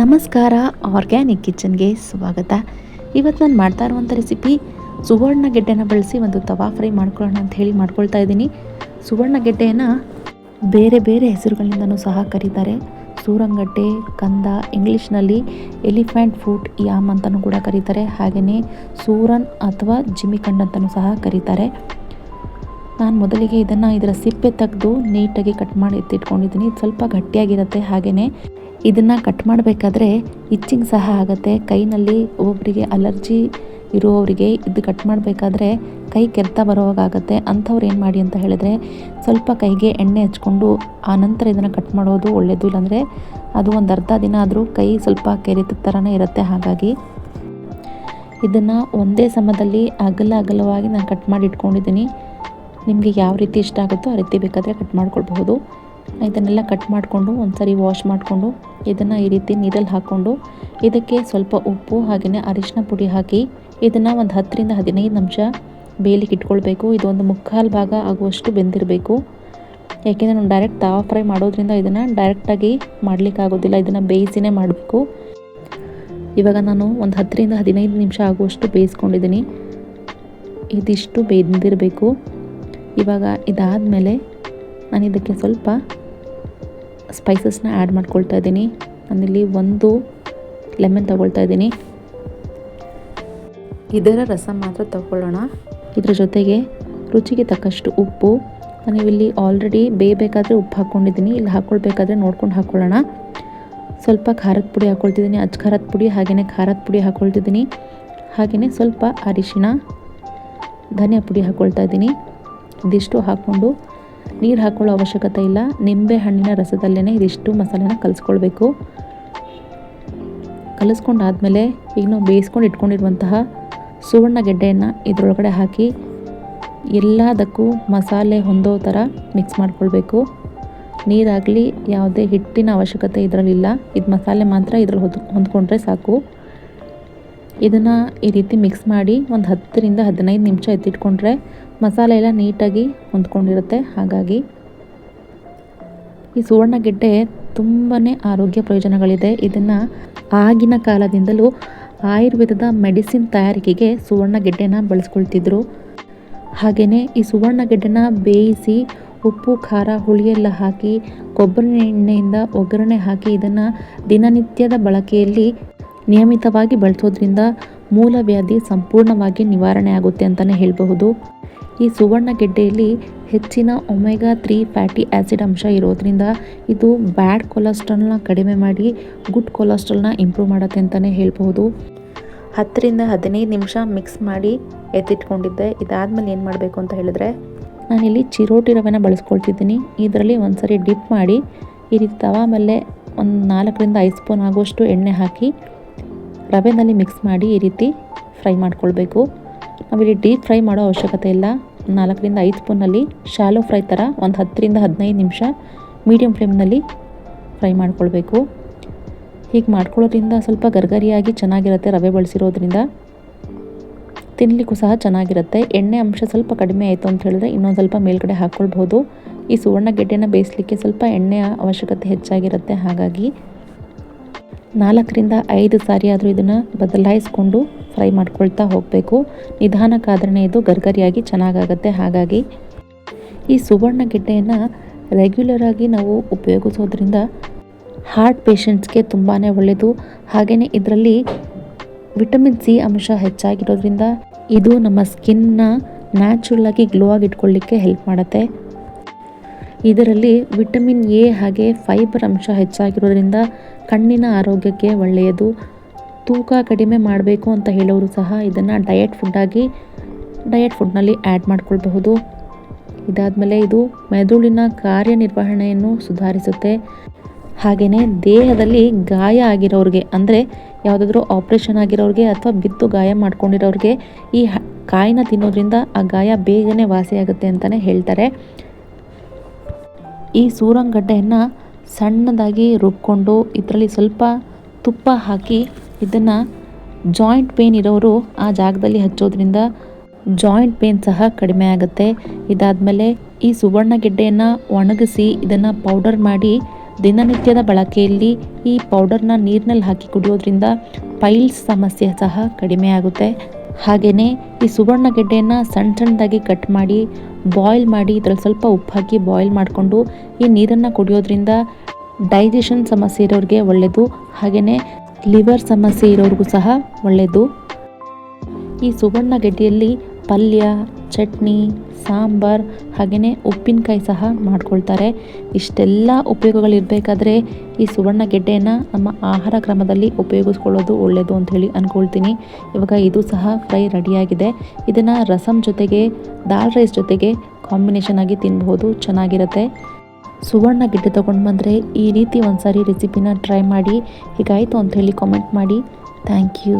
ನಮಸ್ಕಾರ, ಆರ್ಗ್ಯಾನಿಕ್ ಕಿಚನ್ಗೆ ಸ್ವಾಗತ. ಇವತ್ತು ನಾನು ಮಾಡ್ತಾ ಇರುವಂಥ ರೆಸಿಪಿ ಸುವರ್ಣ ಗೆಡ್ಡೆನ ಬಳಸಿ ಒಂದು ತವಾ ಫ್ರೈ ಮಾಡ್ಕೊಳ್ಳೋಣ ಅಂತ ಹೇಳಿ ಮಾಡ್ಕೊಳ್ತಾ ಇದ್ದೀನಿ. ಸುವರ್ಣ ಗೆಡ್ಡೆಯನ್ನು ಬೇರೆ ಬೇರೆ ಹೆಸರುಗಳಿಂದನೂ ಸಹ ಕರೀತಾರೆ. ಸೂರಂಗಡ್ಡೆ, ಕಂದ, ಇಂಗ್ಲೀಷ್ನಲ್ಲಿ ಎಲಿಫೆಂಟ್ ಫ್ರೂಟ್ ಯಾಮ್ ಅಂತಲೂ ಕೂಡ ಕರೀತಾರೆ. ಹಾಗೆಯೇ ಸೂರನ್ ಅಥವಾ ಜಿಮಿಕಂಡ್ ಅಂತಲೂ ಸಹ ಕರೀತಾರೆ. ನಾನು ಮೊದಲಿಗೆ ಇದರ ಸಿಪ್ಪೆ ತೆಗೆದು ನೀಟಾಗಿ ಕಟ್ ಮಾಡಿ ಎತ್ತಿಟ್ಕೊಂಡಿದ್ದೀನಿ. ಸ್ವಲ್ಪ ಗಟ್ಟಿಯಾಗಿರುತ್ತೆ. ಹಾಗೆಯೇ ಇದನ್ನು ಕಟ್ ಮಾಡಬೇಕಾದ್ರೆ ಇಚ್ಚಿಂಗ್ ಸಹ ಆಗುತ್ತೆ ಕೈನಲ್ಲಿ. ಒಬ್ಬೊಬ್ಬರಿಗೆ ಅಲರ್ಜಿ ಇರುವವರಿಗೆ ಇದು ಕಟ್ ಮಾಡಬೇಕಾದ್ರೆ ಕೈ ಕೆರೆತ ಬರೋವಾಗುತ್ತೆ. ಅಂಥವ್ರು ಏನು ಮಾಡಿ ಅಂತ ಹೇಳಿದ್ರೆ ಸ್ವಲ್ಪ ಕೈಗೆ ಎಣ್ಣೆ ಹಚ್ಕೊಂಡು ಆನಂತರ ಇದನ್ನು ಕಟ್ ಮಾಡೋದು ಒಳ್ಳೆಯದು. ಇಲ್ಲಾಂದರೆ ಅದು ಒಂದು ಅರ್ಧ ದಿನ ಆದರೂ ಕೈ ಸ್ವಲ್ಪ ಕೆರೆತ ಥರನೇ ಇರುತ್ತೆ. ಹಾಗಾಗಿ ಇದನ್ನು ಒಂದೇ ಸಮದಲ್ಲಿ ಅಗಲವಾಗಿ ನಾನು ಕಟ್ ಮಾಡಿ ಇಟ್ಕೊಂಡಿದ್ದೀನಿ. ನಿಮಗೆ ಯಾವ ರೀತಿ ಇಷ್ಟ ಆಗುತ್ತೋ ಆ ರೀತಿ ಬೇಕಾದರೆ ಕಟ್ ಮಾಡ್ಕೊಳ್ಬಹುದು. ಇದನ್ನೆಲ್ಲ ಕಟ್ ಮಾಡಿಕೊಂಡು ಒಂದ್ಸರಿ ವಾಶ್ ಮಾಡಿಕೊಂಡು ಇದನ್ನು ಈ ರೀತಿ ನೀರಲ್ಲಿ ಹಾಕ್ಕೊಂಡು ಇದಕ್ಕೆ ಸ್ವಲ್ಪ ಉಪ್ಪು ಹಾಗೆಯೇ ಅರಿಶಿನ ಪುಡಿ ಹಾಕಿ ಇದನ್ನು ಒಂದು 10 ರಿಂದ 15 ನಿಮಿಷ ಬೇಯಲಿಕ್ಕೆ ಇಟ್ಕೊಳ್ಬೇಕು. ಇದು ಒಂದು ಮುಕ್ಕಾಲು ಭಾಗ ಆಗುವಷ್ಟು ಬೆಂದಿರಬೇಕು. ಯಾಕೆಂದರೆ ನಾವು ಡೈರೆಕ್ಟ್ ತವಾ ಫ್ರೈ ಮಾಡೋದ್ರಿಂದ ಇದನ್ನು ಡೈರೆಕ್ಟಾಗಿ ಮಾಡಲಿಕ್ಕಾಗೋದಿಲ್ಲ. ಇದನ್ನು ಬೇಯಿಸಿನೇ ಮಾಡಬೇಕು. ಇವಾಗ ನಾನು ಒಂದು 10 ರಿಂದ 15 ನಿಮಿಷ ಆಗುವಷ್ಟು ಬೇಯಿಸ್ಕೊಂಡಿದ್ದೀನಿ. ಇದಿಷ್ಟು ಬೆಂದಿರಬೇಕು. ಇವಾಗ ಇದಾದಮೇಲೆ ನಾನು ಇದಕ್ಕೆ ಸ್ವಲ್ಪ ಸ್ಪೈಸಸ್ನ ಆ್ಯಡ್ ಮಾಡ್ಕೊಳ್ತಾ ಇದ್ದೀನಿ. ನಾನಿಲ್ಲಿ 1 ಲೆಮನ್ ತಗೊಳ್ತಾ ಇದ್ದೀನಿ. ಇದರ ರಸ ಮಾತ್ರ ತಗೊಳ್ಳೋಣ. ಇದರ ಜೊತೆಗೆ ರುಚಿಗೆ ತಕ್ಕಷ್ಟು ಉಪ್ಪು. ನಾನಿಲ್ಲಿ ಆಲ್ರೆಡಿ ಬೇಯಬೇಕಾದ್ರೆ ಉಪ್ಪು ಹಾಕ್ಕೊಂಡಿದ್ದೀನಿ. ಇಲ್ಲಿ ಹಾಕ್ಕೊಳ್ಬೇಕಾದ್ರೆ ನೋಡ್ಕೊಂಡು ಹಾಕ್ಕೊಳ್ಳೋಣ. ಸ್ವಲ್ಪ ಖಾರದ ಪುಡಿ ಹಾಕ್ಕೊಳ್ತಿದ್ದೀನಿ, ಖಾರದ ಪುಡಿ ಹಾಗೆಯೇ ಖಾರದ ಪುಡಿ ಹಾಕ್ಕೊಳ್ತಿದ್ದೀನಿ. ಹಾಗೆಯೇ ಸ್ವಲ್ಪ ಅರಿಶಿಣ, ಧನಿಯಾ ಪುಡಿ ಹಾಕ್ಕೊಳ್ತಾ ಇದ್ದೀನಿ. ಇದಿಷ್ಟು ಹಾಕ್ಕೊಂಡು ನೀರು ಹಾಕ್ಕೊಳ್ಳೋ ಅವಶ್ಯಕತೆ ಇಲ್ಲ. ನಿಂಬೆ ಹಣ್ಣಿನ ರಸದಲ್ಲೇ ಇದಿಷ್ಟು ಮಸಾಲೆನ ಕಲಿಸ್ಕೊಳ್ಬೇಕು. ಕಲಿಸ್ಕೊಂಡಾದಮೇಲೆ ಈಗ ನಾವು ಬೇಯಿಸ್ಕೊಂಡು ಇಟ್ಕೊಂಡಿರುವಂತಹ ಸುವರ್ಣ ಗೆಡ್ಡೆಯನ್ನು ಇದರೊಳಗಡೆ ಹಾಕಿ ಎಲ್ಲದಕ್ಕೂ ಮಸಾಲೆ ಹೊಂದೋ ಥರ ಮಿಕ್ಸ್ ಮಾಡ್ಕೊಳ್ಬೇಕು. ನೀರಾಗಲಿ ಯಾವುದೇ ಹಿಟ್ಟಿನ ಅವಶ್ಯಕತೆ ಇದರಲ್ಲಿಲ್ಲ. ಇದು ಮಸಾಲೆ ಮಾತ್ರ ಇದರಲ್ಲಿ ಹೊಂದ್ಕೊಂಡ್ರೆ ಸಾಕು. ಇದನ್ನು ಈ ರೀತಿ ಮಿಕ್ಸ್ ಮಾಡಿ ಒಂದು 10 ರಿಂದ 15 ನಿಮಿಷ ಎತ್ತಿಟ್ಕೊಂಡ್ರೆ ಮಸಾಲೆ ಎಲ್ಲ ನೀಟಾಗಿ ಹೊಂದ್ಕೊಂಡಿರುತ್ತೆ. ಹಾಗಾಗಿ ಈ ಸುವರ್ಣ ಗೆಡ್ಡೆ ತುಂಬಾ ಆರೋಗ್ಯ ಪ್ರಯೋಜನಗಳಿದೆ. ಇದನ್ನು ಆಗಿನ ಕಾಲದಿಂದಲೂ ಆಯುರ್ವೇದದ ಮೆಡಿಸಿನ್ ತಯಾರಿಕೆಗೆ ಸುವರ್ಣ ಗೆಡ್ಡೆನ ಬಳಸ್ಕೊಳ್ತಿದ್ರು. ಹಾಗೆಯೇ ಈ ಸುವರ್ಣ ಗೆಡ್ಡೆನ ಬೇಯಿಸಿ ಉಪ್ಪು, ಖಾರ, ಹುಳಿಯೆಲ್ಲ ಹಾಕಿ ಕೊಬ್ಬರಿ ಎಣ್ಣೆಯಿಂದ ಒಗ್ಗರಣೆ ಹಾಕಿ ಇದನ್ನು ದಿನನಿತ್ಯದ ಬಳಕೆಯಲ್ಲಿ ನಿಯಮಿತವಾಗಿ ಬಳಸೋದ್ರಿಂದ ಮೂಲವ್ಯಾಧಿ ಸಂಪೂರ್ಣವಾಗಿ ನಿವಾರಣೆ ಆಗುತ್ತೆ ಅಂತಲೇ ಹೇಳಬಹುದು. ಈ ಸುವರ್ಣ ಗೆಡ್ಡೆಯಲ್ಲಿ ಹೆಚ್ಚಿನ ಒಮೆಗಾ 3 ಫ್ಯಾಟಿ ಆ್ಯಸಿಡ್ ಅಂಶ ಇರೋದ್ರಿಂದ ಇದು ಬ್ಯಾಡ್ ಕೊಲೆಸ್ಟ್ರಾಲ್ನ ಕಡಿಮೆ ಮಾಡಿ ಗುಡ್ ಕೊಲೆಸ್ಟ್ರಾಲ್ನ ಇಂಪ್ರೂವ್ ಮಾಡುತ್ತೆ ಅಂತಲೇ ಹೇಳ್ಬಹುದು. 10 ರಿಂದ 15 ನಿಮಿಷ ಮಿಕ್ಸ್ ಮಾಡಿ ಎತ್ತಿಟ್ಕೊಂಡಿದ್ದೆ. ಇದಾದಮೇಲೆ ಏನು ಮಾಡಬೇಕು ಅಂತ ಹೇಳಿದ್ರೆ ನಾನಿಲ್ಲಿ ಚಿರೋಟಿ ರವೆನ ಬಳಸ್ಕೊಳ್ತಿದ್ದೀನಿ. ಇದರಲ್ಲಿ ಒಂದ್ಸರಿ ಡಿಪ್ ಮಾಡಿ ಈ ರೀತಿ ತವಾ ಮೇಲೆ ಒಂದು 4 ರಿಂದ 5 ಸ್ಪೂನ್ ಆಗುವಷ್ಟು ಎಣ್ಣೆ ಹಾಕಿ ರವೆನಲ್ಲಿ ಮಿಕ್ಸ್ ಮಾಡಿ ಈ ರೀತಿ ಫ್ರೈ ಮಾಡ್ಕೊಳ್ಬೇಕು. ನಾವಿಲ್ಲಿ ಡೀಪ್ ಫ್ರೈ ಮಾಡೋ ಅವಶ್ಯಕತೆ ಇಲ್ಲ. 4 ರಿಂದ 5 ಸ್ಪೂನಲ್ಲಿ ಶಾಲೋ ಫ್ರೈ ಥರ ಒಂದು 10 ರಿಂದ 15 ನಿಮಿಷ ಮೀಡಿಯಮ್ ಫ್ಲೇಮ್ನಲ್ಲಿ ಫ್ರೈ ಮಾಡ್ಕೊಳ್ಬೇಕು. ಹೀಗೆ ಮಾಡ್ಕೊಳ್ಳೋದ್ರಿಂದ ಸ್ವಲ್ಪ ಗರ್ಗರಿಯಾಗಿ ಚೆನ್ನಾಗಿರುತ್ತೆ. ರವೆ ಬಳಸಿರೋದ್ರಿಂದ ತಿನ್ನಲಿಕ್ಕೂ ಸಹ ಚೆನ್ನಾಗಿರುತ್ತೆ. ಎಣ್ಣೆ ಅಂಶ ಸ್ವಲ್ಪ ಕಡಿಮೆ ಆಯಿತು ಅಂತ ಹೇಳಿದ್ರೆ ಇನ್ನೊಂದು ಸ್ವಲ್ಪ ಮೇಲ್ಗಡೆ ಹಾಕ್ಕೊಳ್ಬೋದು. ಈ ಸುವರ್ಣ ಗೆಡ್ಡೆನ ಬೇಯಿಸಲಿಕ್ಕೆ ಸ್ವಲ್ಪ ಎಣ್ಣೆಯ ಅವಶ್ಯಕತೆ ಹೆಚ್ಚಾಗಿರುತ್ತೆ. ಹಾಗಾಗಿ 4 ರಿಂದ 5 ಸಾರಿ ಆದರೂ ಇದನ್ನು ಬದಲಾಯಿಸ್ಕೊಂಡು ಫ್ರೈ ಮಾಡ್ಕೊಳ್ತಾ ಹೋಗಬೇಕು. ನಿಧಾನಕ್ಕಾದ್ರೆ ಇದು ಗರ್ಗರಿಯಾಗಿ ಚೆನ್ನಾಗಾಗುತ್ತೆ. ಹಾಗಾಗಿ ಈ ಸುವರ್ಣ ಗೆಡ್ಡೆಯನ್ನು ರೆಗ್ಯುಲರಾಗಿ ನಾವು ಉಪಯೋಗಿಸೋದ್ರಿಂದ ಹಾರ್ಟ್ ಪೇಷಂಟ್ಸ್ಗೆ ತುಂಬಾ ಒಳ್ಳೆಯದು. ಹಾಗೆಯೇ ಇದರಲ್ಲಿ ವಿಟಮಿನ್ ಸಿ ಅಂಶ ಹೆಚ್ಚಾಗಿರೋದ್ರಿಂದ ಇದು ನಮ್ಮ ಸ್ಕಿನ್ನ ನ್ಯಾಚುರಲಾಗಿ ಗ್ಲೋ ಆಗಿ ಇಟ್ಕೊಳ್ಳಿಕ್ಕೆ ಹೆಲ್ಪ್ ಮಾಡುತ್ತೆ. ಇದರಲ್ಲಿ ವಿಟಮಿನ್ ಎ ಹಾಗೆ ಫೈಬರ್ ಅಂಶ ಹೆಚ್ಚಾಗಿರೋದ್ರಿಂದ ಕಣ್ಣಿನ ಆರೋಗ್ಯಕ್ಕೆ ಒಳ್ಳೆಯದು. ತೂಕ ಕಡಿಮೆ ಮಾಡಬೇಕು ಅಂತ ಹೇಳೋರು ಸಹ ಇದನ್ನು ಡಯಟ್ ಫುಡ್ನಲ್ಲಿ ಆ್ಯಡ್ ಮಾಡ್ಕೊಳ್ಬಹುದು. ಇದಾದಮೇಲೆ ಇದು ಮೆದುಳಿನ ಕಾರ್ಯನಿರ್ವಹಣೆಯನ್ನು ಸುಧಾರಿಸುತ್ತೆ. ಹಾಗೆಯೇ ದೇಹದಲ್ಲಿ ಗಾಯ ಆಗಿರೋರಿಗೆ, ಅಂದರೆ ಯಾವುದಾದ್ರೂ ಆಪ್ರೇಷನ್ ಆಗಿರೋರಿಗೆ ಅಥವಾ ಬಿದ್ದು ಗಾಯ ಮಾಡ್ಕೊಂಡಿರೋರಿಗೆ ಈ ಕಾಯಿನ ತಿನ್ನೋದ್ರಿಂದ ಆ ಗಾಯ ಬೇಗನೆ ವಾಸಿಯಾಗುತ್ತೆ ಅಂತಲೇ ಹೇಳ್ತಾರೆ. ಈ ಸೂರಂಗಡ್ಡೆಯನ್ನು ಸಣ್ಣದಾಗಿ ರುಬ್ಕೊಂಡು ಇದರಲ್ಲಿ ಸ್ವಲ್ಪ ತುಪ್ಪ ಹಾಕಿ ಇದನ್ನು ಜಾಯಿಂಟ್ ಪೇನ್ ಇರೋರು ಆ ಜಾಗದಲ್ಲಿ ಹಚ್ಚೋದ್ರಿಂದ ಜಾಯಿಂಟ್ ಪೇನ್ ಸಹ ಕಡಿಮೆ ಆಗುತ್ತೆ. ಇದಾದಮೇಲೆ ಈ ಸುವರ್ಣ ಗೆಡ್ಡೆಯನ್ನು ಒಣಗಿಸಿ ಇದನ್ನು ಪೌಡರ್ ಮಾಡಿ ದಿನನಿತ್ಯದ ಬಳಕೆಯಲ್ಲಿ ಈ ಪೌಡರ್ನ ನೀರಿನಲ್ಲಿ ಹಾಕಿ ಕುಡಿಯೋದ್ರಿಂದ ಪೈಲ್ಸ್ ಸಮಸ್ಯೆ ಸಹ ಕಡಿಮೆ ಆಗುತ್ತೆ. ಹಾಗೆಯೇ ಈ ಸುವರ್ಣಗೆಡ್ಡೆಯನ್ನು ಸಣ್ಣದಾಗಿ ಕಟ್ ಮಾಡಿ ಬಾಯ್ಲ್ ಮಾಡಿ ಇದರಲ್ಲಿ ಸ್ವಲ್ಪ ಉಪ್ಪು ಹಾಕಿ ಬಾಯ್ಲ್ ಮಾಡಿಕೊಂಡು ಈ ನೀರನ್ನು ಕುಡಿಯೋದ್ರಿಂದ ಡೈಜೆಷನ್ ಸಮಸ್ಯೆ ಇರೋರಿಗೆ ಒಳ್ಳೆಯದು. ಹಾಗೆಯೇ ಲಿವರ್ ಸಮಸ್ಯೆ ಇರೋರಿಗೂ ಸಹ ಒಳ್ಳೆಯದು. ಈ ಸುವರ್ಣಗೆಡ್ಡೆಯಲ್ಲಿ ಪಲ್ಯ, ಚಟ್ನಿ, ಸಾಂಬಾರ್ ಹಾಗೆಯೇ ಉಪ್ಪಿನಕಾಯಿ ಸಹ ಮಾಡ್ಕೊಳ್ತಾರೆ. ಇಷ್ಟೆಲ್ಲ ಉಪಯೋಗಗಳಿರಬೇಕಾದ್ರೆ ಈ ಸುವರ್ಣಗೆಡ್ಡೆಯನ್ನು ನಮ್ಮ ಆಹಾರ ಕ್ರಮದಲ್ಲಿ ಉಪಯೋಗಿಸ್ಕೊಳ್ಳೋದು ಒಳ್ಳೆಯದು ಅಂಥೇಳಿ ಅಂದ್ಕೊಳ್ತೀನಿ. ಇವಾಗ ಇದು ಸಹ ಫ್ರೈ ರೆಡಿಯಾಗಿದೆ. ಇದನ್ನು ರಸಮ್ ಜೊತೆಗೆ, ದಾಲ್ ರೈಸ್ ಜೊತೆಗೆ ಕಾಂಬಿನೇಷನ್ ಆಗಿ ತಿನ್ಬಹುದು, ಚೆನ್ನಾಗಿರುತ್ತೆ. ಸುವರ್ಣಗೆಡ್ಡೆ ತೊಗೊಂಡು ಬಂದರೆ ಈ ರೀತಿ ಒಂದ್ಸಾರಿ ರೆಸಿಪಿನ ಟ್ರೈ ಮಾಡಿ. ಹೀಗಾಯಿತು ಅಂಥೇಳಿ ಕಾಮೆಂಟ್ ಮಾಡಿ. Thank you.